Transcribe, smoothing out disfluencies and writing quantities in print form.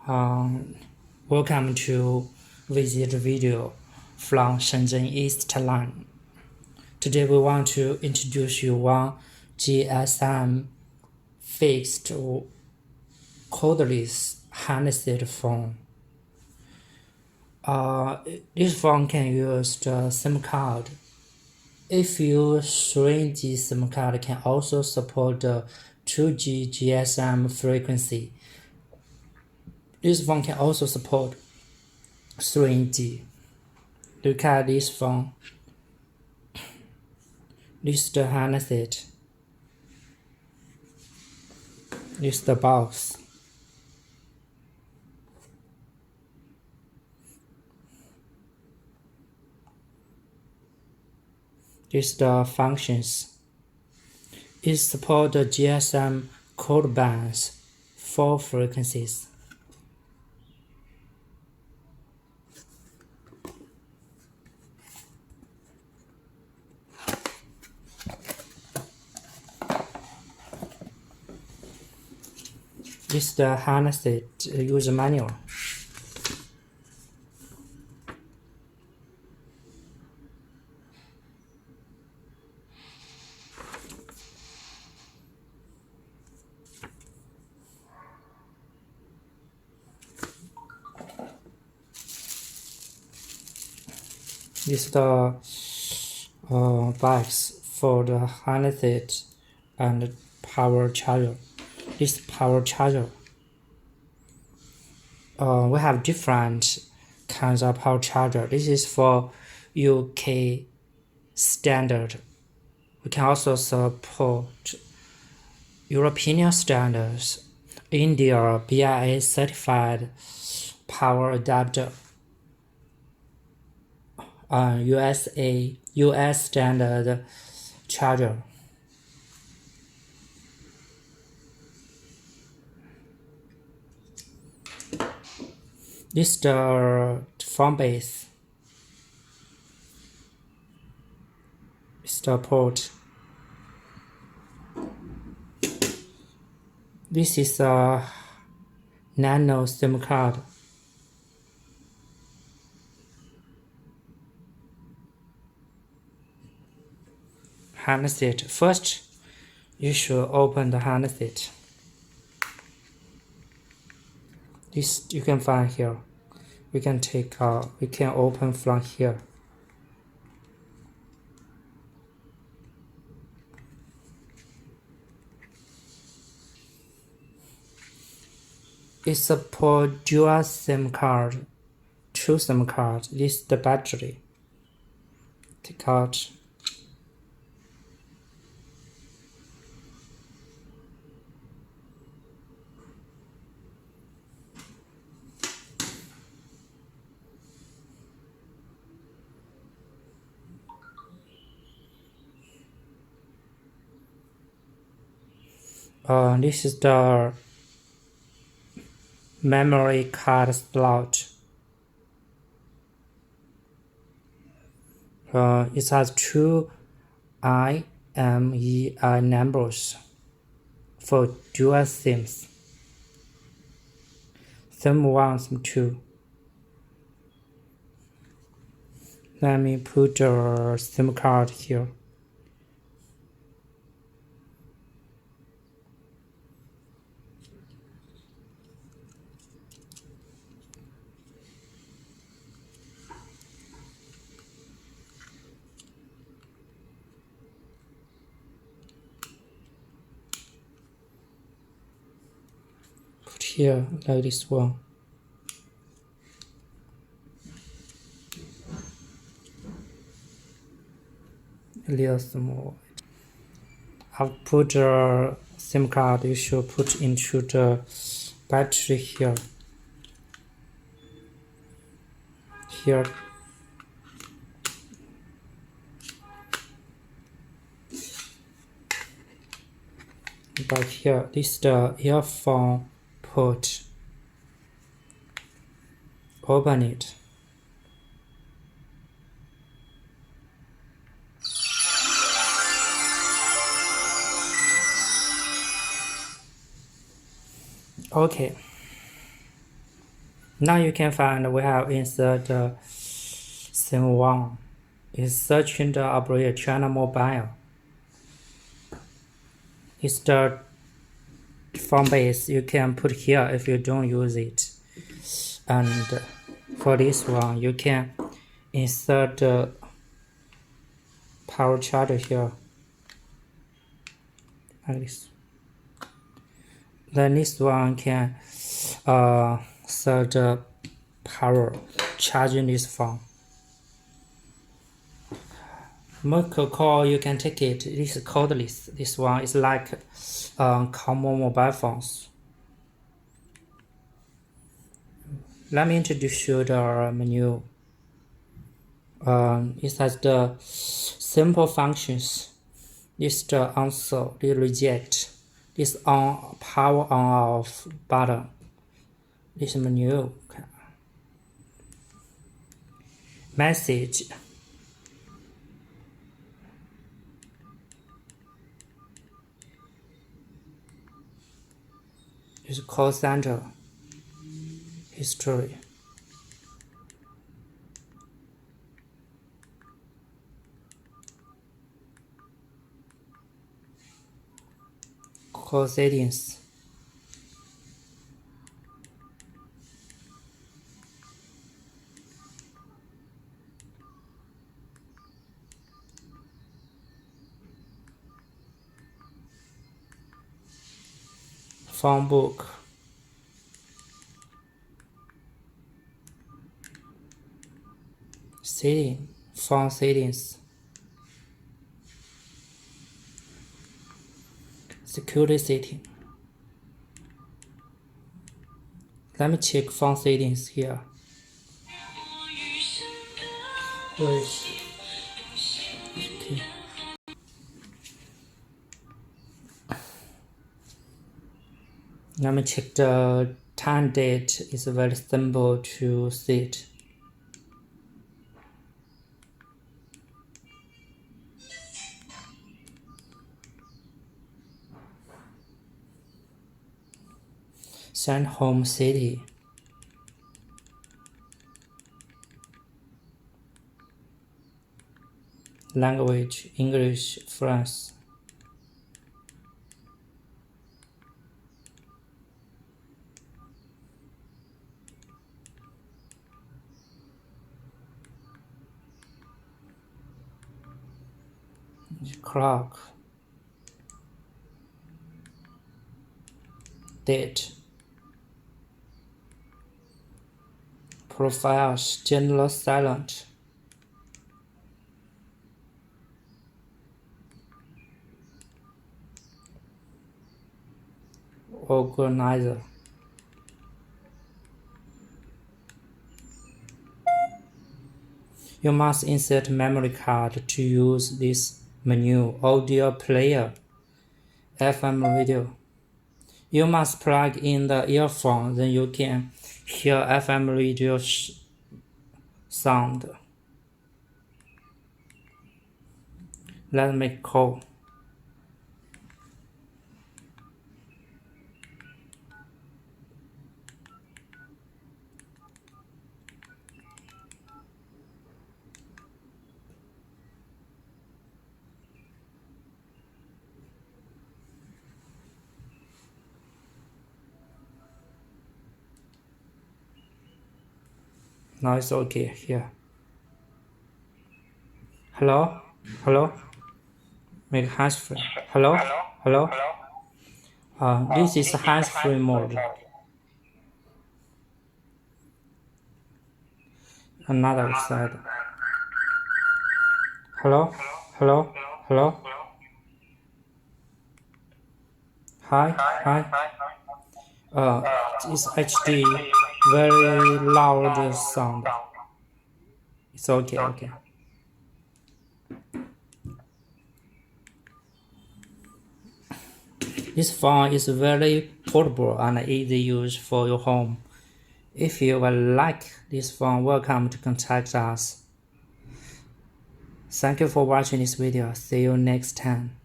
Um, Welcome to visit video from Shenzhen East Line. Today we want to introduce you one GSM fixed cordless handset phone. This phone can use the SIM card. If you 3G SIM card can also support the 2G GSM frequency. This phone can also support 3G. Look at this phone. This is the handset. This is the box. This is the functions. It supports the GSM code bands, 4 frequencies. This is the handset user manual. This is the box for the handset and power charger. This power charger. We have different kinds of power charger. This is for UK standard. We can also support European standards, India BIA certified power adapter, US standard charger. This is the phone base. This is the port. This is a nano SIM card. Handset. First, you should open the handset. This you can find here. We can open from here. It supports dual SIM card, 2 SIM cards. This is the battery. Take out. This is the memory card slot. It has 2 IMEI numbers for dual SIMs. SIM 1, SIM 2. Let me put the SIM card here. Put here like this one. A little small. I've put the SIM card. You should put into the battery here. Here. But here, this is the earphone port. Open it. Okay. Now you can find we have insert SIM 1 is searching the operator China Mobile. It's the phone base you can put here if you don't use it. And for this one, you can insert the power charger here, like this. Then this one can insert the power charging this phone. Make a call, you can take it. This is cordless. This one is like common mobile phones. Let me introduce you the menu. It has the simple functions. This is the answer, the reject. This on power on off button. This menu. Message. This call center. History. Call settings. Phone book. Setting. Phone settings. Security setting. Let me check phone settings here. Okay. Let me check the time date. It's very simple to set. Send home city. Language English, France. Clock. Date. Profiles general silent. Organizer. You must insert memory card to use this menu. Audio player. FM radio. You must plug in the earphone, then you can hear FM radio sound. Let's make call. Now it's okay here. Hello? Hello? Make hands-free. Hello? Hello? This is hands-free mode. Another side. Hello? Hello? Hello? Hi? Hi? It's HD, very loud sound. It's okay, okay. This phone is very portable and easy use for your home. If you will like this phone, welcome to contact us. Thank you for watching this video. See you next time.